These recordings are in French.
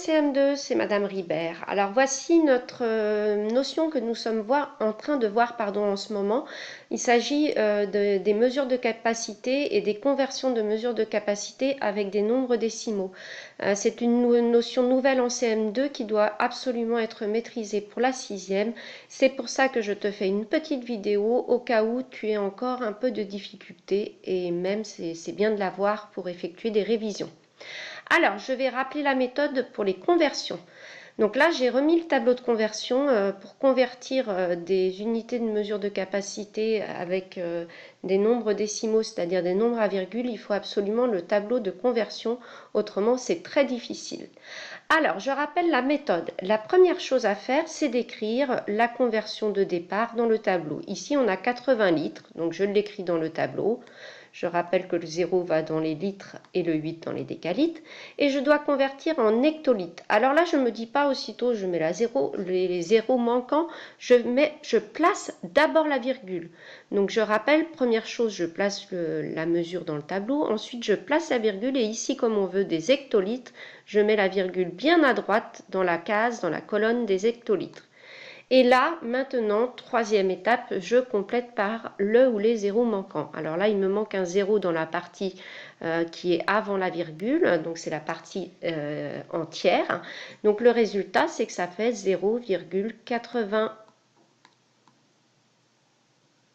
CM2, c'est Madame Ribert. Alors voici notre notion que nous sommes en train de voir en ce moment. Il s'agit des mesures de capacité et des conversions de mesures de capacité avec des nombres décimaux. C'est une notion nouvelle en CM2 qui doit absolument être maîtrisée pour la 6e. C'est pour ça que je te fais une petite vidéo au cas où tu aies encore un peu de difficulté et même c'est bien de la voir pour effectuer des révisions. Alors, je vais rappeler la méthode pour les conversions. Donc là, j'ai remis le tableau de conversion pour convertir des unités de mesure de capacité avec des nombres décimaux, c'est-à-dire des nombres à virgule. Il faut absolument le tableau de conversion, autrement c'est très difficile. Alors, je rappelle la méthode. La première chose à faire, c'est d'écrire la conversion de départ dans le tableau. Ici, on a 80 litres, donc je l'écris dans le tableau. Je rappelle que le 0 va dans les litres et le 8 dans les décalitres. Et je dois convertir en hectolitres. Alors là, je ne me dis pas aussitôt, je mets les zéros manquants. Je place d'abord la virgule. Donc je rappelle, première chose, je place la mesure dans le tableau. Ensuite, je place la virgule. Et ici, comme on veut des hectolitres, je mets la virgule bien à droite dans la case, dans la colonne des hectolitres. Et là, maintenant, troisième étape, je complète par le ou les zéros manquants. Alors là, il me manque un 0 dans la partie qui est avant la virgule, donc c'est la partie entière. Donc le résultat, c'est que ça fait 0,80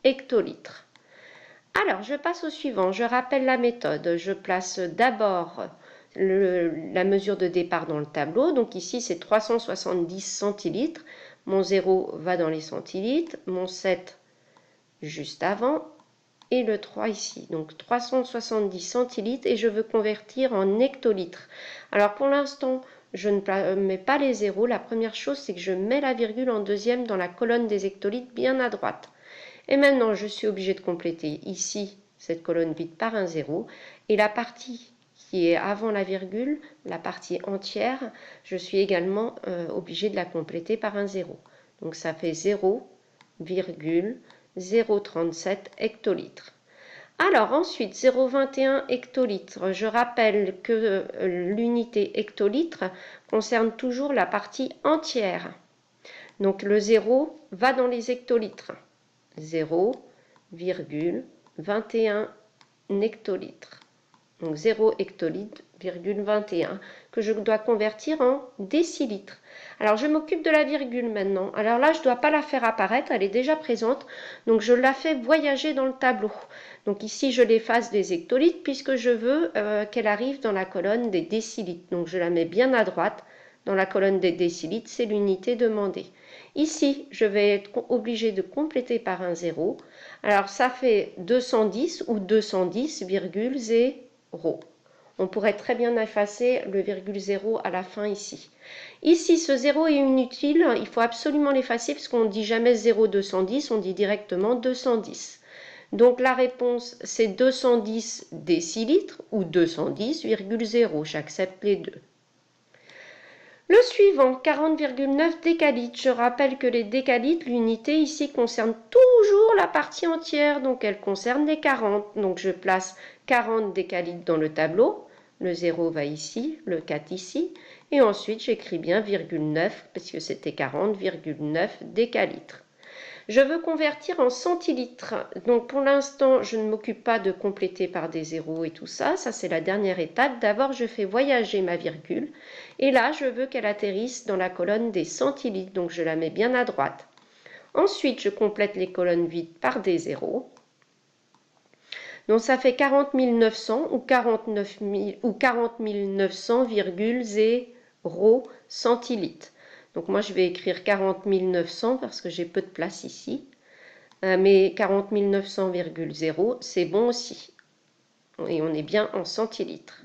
hectolitres. Alors, je passe au suivant. Je rappelle la méthode. Je place d'abord la mesure de départ dans le tableau. Donc ici, c'est 370 centilitres. Mon 0 va dans les centilitres, mon 7 juste avant et le 3 ici. Donc 370 centilitres et je veux convertir en hectolitres. Alors pour l'instant, je ne mets pas les zéros. La première chose, c'est que je mets la virgule en deuxième dans la colonne des hectolitres bien à droite. Et maintenant, je suis obligée de compléter ici cette colonne vide par un 0 et la partie qui est avant la virgule, la partie entière, je suis également obligée de la compléter par un 0. Donc ça fait 0,037 hectolitres. Alors ensuite, 0,21 hectolitres. Je rappelle que l'unité hectolitre concerne toujours la partie entière. Donc le 0 va dans les hectolitres. 0,21 hectolitres. Donc 0 hectolitres, 21, que je dois convertir en décilitres. Alors je m'occupe de la virgule maintenant. Alors là, je ne dois pas la faire apparaître, elle est déjà présente. Donc je la fais voyager dans le tableau. Donc ici, je l'efface des hectolitres puisque je veux qu'elle arrive dans la colonne des décilitres. Donc je la mets bien à droite. Dans la colonne des décilitres, c'est l'unité demandée. Ici, je vais être obligée de compléter par un 0. Alors ça fait 210 ou 210,0. On pourrait très bien effacer le virgule 0 à la fin ici. Ici, ce 0 est inutile, il faut absolument l'effacer parce qu'on ne dit jamais 0,210, on dit directement 210. Donc la réponse, c'est 210 décilitres ou 210,0, j'accepte les deux. Le suivant, 40,9 décalitres. Je rappelle que les décalitres, l'unité ici concerne toujours la partie entière, donc elle concerne les 40. Donc je place 40 décalitres dans le tableau. Le 0 va ici, le 4 ici. Et ensuite, j'écris bien virgule 9, parce que c'était 40,9 décalitres. Je veux convertir en centilitres. Donc pour l'instant, je ne m'occupe pas de compléter par des zéros et tout ça. Ça, c'est la dernière étape. D'abord, je fais voyager ma virgule. Et là, je veux qu'elle atterrisse dans la colonne des centilitres. Donc je la mmets bien à droite. Ensuite, je complète les colonnes vides par des zéros. Donc ça fait 40 900 ou 40 900,0 centilitres. Donc moi je vais écrire 40 900 parce que j'ai peu de place ici. Mais 40 900,0 c'est bon aussi. Et on est bien en centilitres.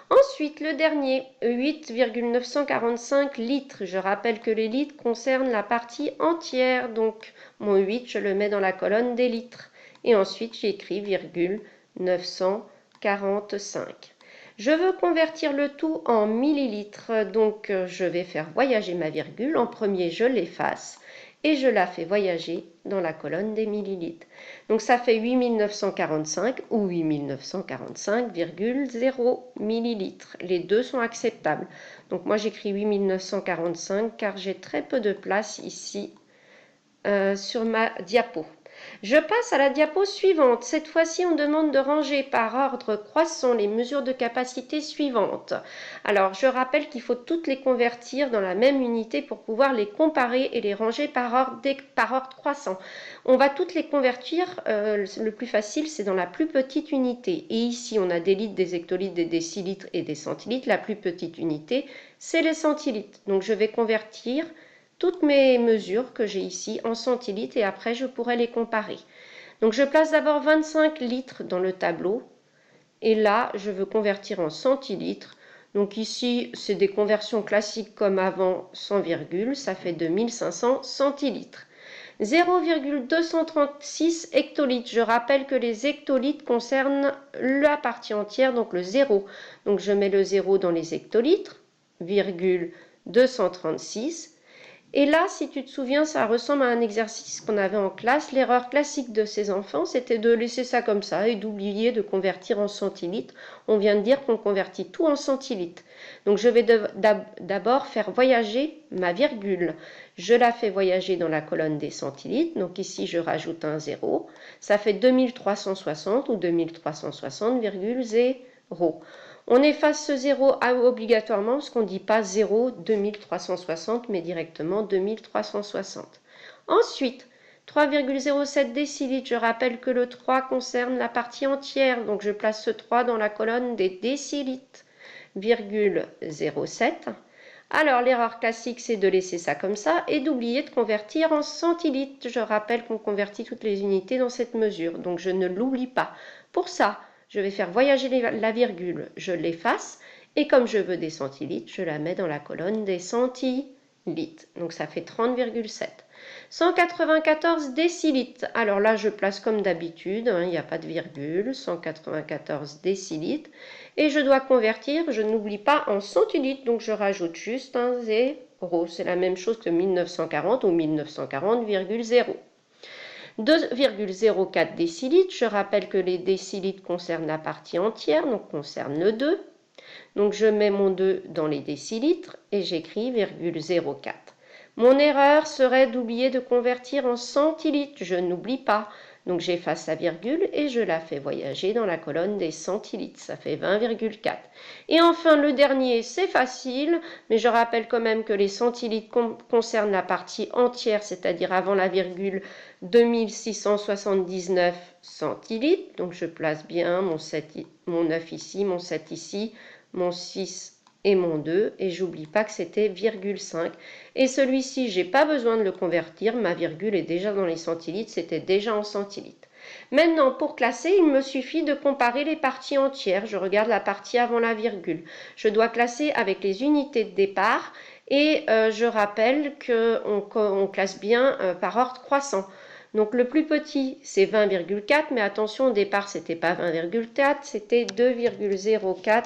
Ensuite, le dernier, 8,945 litres. Je rappelle que les litres concernent la partie entière. Donc mon 8, je le mets dans la colonne des litres. Et ensuite, j'écris virgule 945. Je veux convertir le tout en millilitres, donc je vais faire voyager ma virgule. En premier, je l'efface. et je la fais voyager dans la colonne des millilitres. Donc ça fait 8945 ou 8945,0 millilitres. Les deux sont acceptables. Donc moi j'écris 8945 car j'ai très peu de place ici sur ma diapo. Je passe à la diapo suivante. Cette fois-ci, on demande de ranger par ordre croissant les mesures de capacité suivantes. Alors, je rappelle qu'il faut toutes les convertir dans la même unité pour pouvoir les comparer et les ranger par ordre croissant. On va toutes les convertir, le plus facile, c'est dans la plus petite unité. Et ici, on a des litres, des hectolitres, des décilitres et des centilitres. La plus petite unité, c'est les centilitres. Donc, je vais convertir toutes mes mesures que j'ai ici en centilitres et après je pourrai les comparer. Donc je place d'abord 25 litres dans le tableau et là je veux convertir en centilitres. Donc ici c'est des conversions classiques comme avant sans virgule, ça fait 2500 centilitres. 0,236 hectolitres. Je rappelle que les hectolitres concernent la partie entière, donc le zéro. Donc je mets le zéro dans les hectolitres, virgule 236. Et là, si tu te souviens, ça ressemble à un exercice qu'on avait en classe. L'erreur classique de ces enfants, c'était de laisser ça comme ça et d'oublier de convertir en centilitres. On vient de dire qu'on convertit tout en centilitres. Donc je vais d'abord faire voyager ma virgule. Je la fais voyager dans la colonne des centilitres. Donc ici, je rajoute un 0. Ça fait 2360 ou 2360,0. On efface ce 0 obligatoirement parce qu'on ne dit pas 0 2360 mais directement 2360. Ensuite, 3,07 décilitres, je rappelle que le 3 concerne la partie entière, donc je place ce 3 dans la colonne des décilitres, virgule 0,7. Alors l'erreur classique c'est de laisser ça comme ça et d'oublier de convertir en centilitres. Je rappelle qu'on convertit toutes les unités dans cette mesure, donc je ne l'oublie pas. Pour ça, je vais faire voyager la virgule, je l'efface, et comme je veux des centilitres, je la mets dans la colonne des centilitres. Donc ça fait 30,7. 194 décilitres. Alors là, je place comme d'habitude, il n'y a pas de virgule, 194 décilitres. Et je dois convertir, je n'oublie pas, en centilitres, donc je rajoute juste un 0. C'est la même chose que 1940 ou 1940,0. 2,04 décilitres, je rappelle que les décilitres concernent la partie entière, donc concernent le 2. Donc je mets mon 2 dans les décilitres et j'écris 0,04. Mon erreur serait d'oublier de convertir en centilitres, je n'oublie pas. Donc j'efface la virgule et je la fais voyager dans la colonne des centilitres, ça fait 20,4. Et enfin le dernier, c'est facile, mais je rappelle quand même que les centilitres concernent la partie entière, c'est-à-dire avant la virgule 2679 centilitres. Donc je place bien mon 9 ici, mon 7 ici, mon 6 et mon 2, et j'oublie pas que c'était virgule 5. Et celui-ci, j'ai pas besoin de le convertir, ma virgule est déjà dans les centilitres, c'était déjà en centilitres. Maintenant, pour classer, il me suffit de comparer les parties entières. Je regarde la partie avant la virgule. Je dois classer avec les unités de départ et je rappelle qu'on classe bien par ordre croissant. Donc le plus petit, c'est 20,4, mais attention, au départ, c'était pas 20,4, c'était 2,04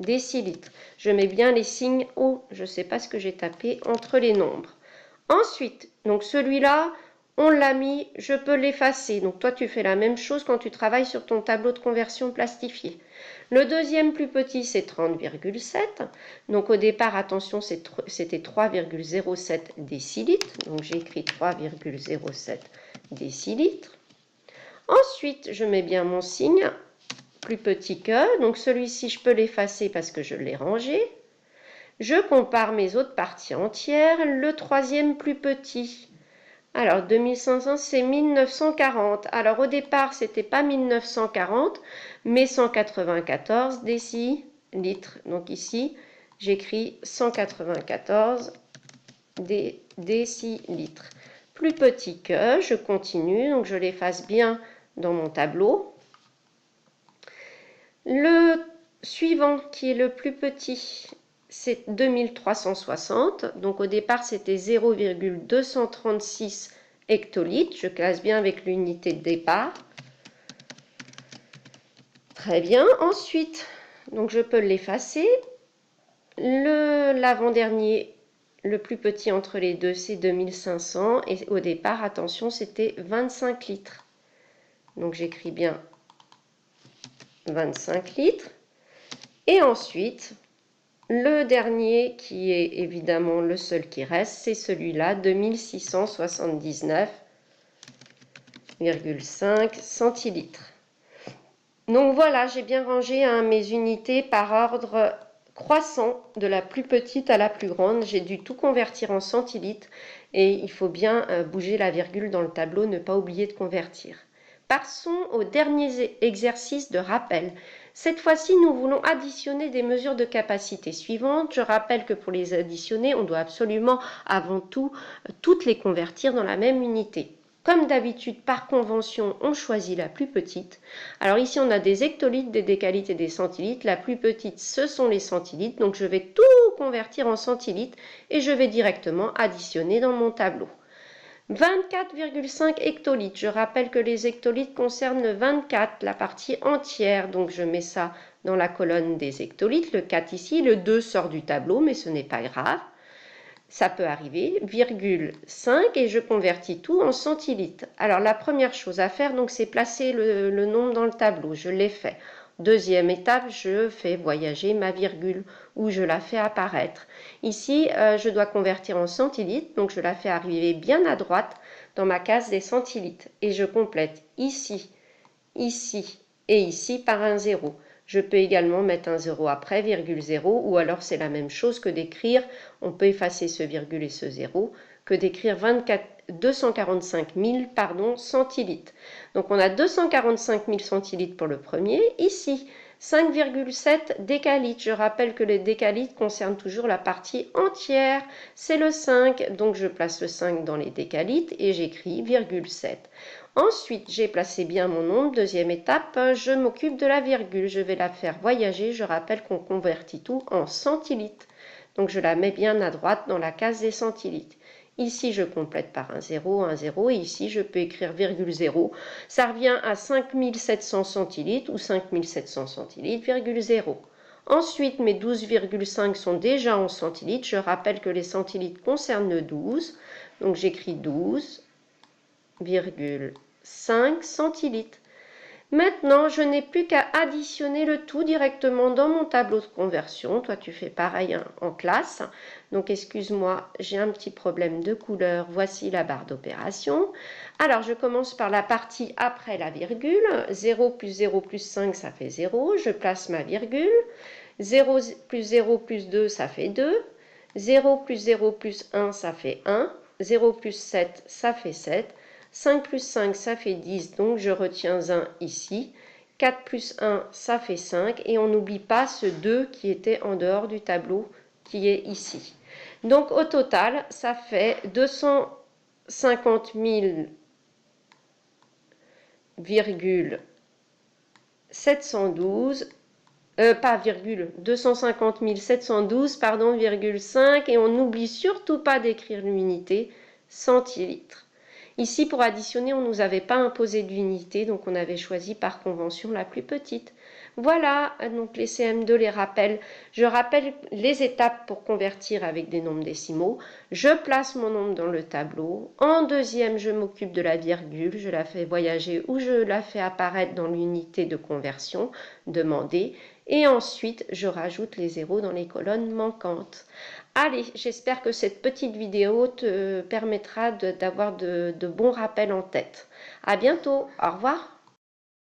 décilitres. Je mets bien les signes hauts, je ne sais pas ce que j'ai tapé, entre les nombres. Ensuite, donc celui-là, on l'a mis, je peux l'effacer. Donc toi, tu fais la même chose quand tu travailles sur ton tableau de conversion plastifié. Le deuxième plus petit, c'est 30,7. Donc au départ, attention, c'était 3,07 décilitres. Donc j'ai écrit 3,07 décilitres. Ensuite, je mets bien mon signe plus petit que, donc celui-ci je peux l'effacer parce que je l'ai rangé. Je compare mes autres parties entières, le troisième plus petit. Alors 2500 c'est 1940. Alors au départ c'était pas 1940 mais 194 décilitres. Donc ici j'écris 194 décilitres. Plus petit que, je continue, donc je l'efface bien dans mon tableau. Le suivant, qui est le plus petit, c'est 2360. Donc au départ, c'était 0,236 hectolitres. Je classe bien avec l'unité de départ. Très bien. Ensuite, donc je peux l'effacer. L'avant-dernier, Le plus petit entre les deux, c'est 2500. Et au départ, attention, c'était 25 litres. Donc j'écris bien 25 litres. Et ensuite, le dernier, qui est évidemment le seul qui reste, c'est celui-là, 2679,5 centilitres. Donc voilà, j'ai bien rangé mes unités par ordre croissant, de la plus petite à la plus grande. J'ai dû tout convertir en centilitres et il faut bien bouger la virgule dans le tableau, ne pas oublier de convertir. Passons au dernier exercice de rappel. Cette fois-ci, nous voulons additionner des mesures de capacité suivantes. Je rappelle que pour les additionner, on doit absolument, avant tout, toutes les convertir dans la même unité. Comme d'habitude, par convention, on choisit la plus petite. Alors ici, on a des hectolitres, des décalitres et des centilitres. La plus petite, ce sont les centilitres. Donc je vais tout convertir en centilitres et je vais directement additionner dans mon tableau. 24,5 hectolitres. Je rappelle que les hectolitres concernent le 24, la partie entière. Donc je mets ça dans la colonne des hectolitres. Le 4 ici, le 2 sort du tableau, mais ce n'est pas grave. Ça peut arriver, virgule 5, et je convertis tout en centilitres. Alors la première chose à faire, donc, c'est placer le nombre dans le tableau. Je l'ai fait. Deuxième étape, je fais voyager ma virgule ou je la fais apparaître. Ici, je dois convertir en centilitres, donc je la fais arriver bien à droite dans ma case des centilitres. Et je complète ici, ici et ici par un 0. Je peux également mettre un 0 après, virgule 0, ou alors c'est la même chose que d'écrire, on peut effacer ce virgule et ce 0, que d'écrire 245 000 centilitres. Donc on a 245 000 centilitres pour le premier. Ici, 5,7 décalitres. Je rappelle que les décalitres concernent toujours la partie entière. C'est le 5, donc je place le 5 dans les décalitres et j'écris virgule 7. Ensuite, j'ai placé bien mon nombre. Deuxième étape, je m'occupe de la virgule. Je vais la faire voyager. Je rappelle qu'on convertit tout en centilitres. Donc, je la mets bien à droite dans la case des centilitres. Ici, je complète par un 0, et ici, je peux écrire virgule 0. Ça revient à 5700 centilitres ou 5700 centilitres, virgule 0. Ensuite, mes 12,5 sont déjà en centilitres. Je rappelle que les centilitres concernent le 12. Donc, j'écris 12,5 centilitres. Maintenant, je n'ai plus qu'à additionner le tout directement dans mon tableau de conversion. Toi, tu fais pareil en classe. Donc, excuse-moi, j'ai un petit problème de couleur. Voici la barre d'opération. Alors, je commence par la partie après la virgule. 0 plus 0 plus 5, ça fait 0. Je place ma virgule. 0 plus 0 plus 2, ça fait 2. 0 plus 0 plus 1, ça fait 1. 0 plus 7, ça fait 7. 5 plus 5, ça fait 10, donc je retiens 1 ici. 4 plus 1, ça fait 5. Et on n'oublie pas ce 2 qui était en dehors du tableau, qui est ici. Donc au total, ça fait 250 000,712, pas virgule, 250 712, pardon, virgule 5. Et on n'oublie surtout pas d'écrire l'unité centilitres. Ici, pour additionner, on ne nous avait pas imposé d'unité, donc on avait choisi par convention la plus petite. Voilà, donc les CM2 les rappellent. Je rappelle les étapes pour convertir avec des nombres décimaux. Je place mon nombre dans le tableau. En deuxième, je m'occupe de la virgule. Je la fais voyager ou je la fais apparaître dans l'unité de conversion demandée. Et ensuite, je rajoute les zéros dans les colonnes manquantes. Allez, j'espère que cette petite vidéo te permettra d'avoir de bons rappels en tête. À bientôt, au revoir.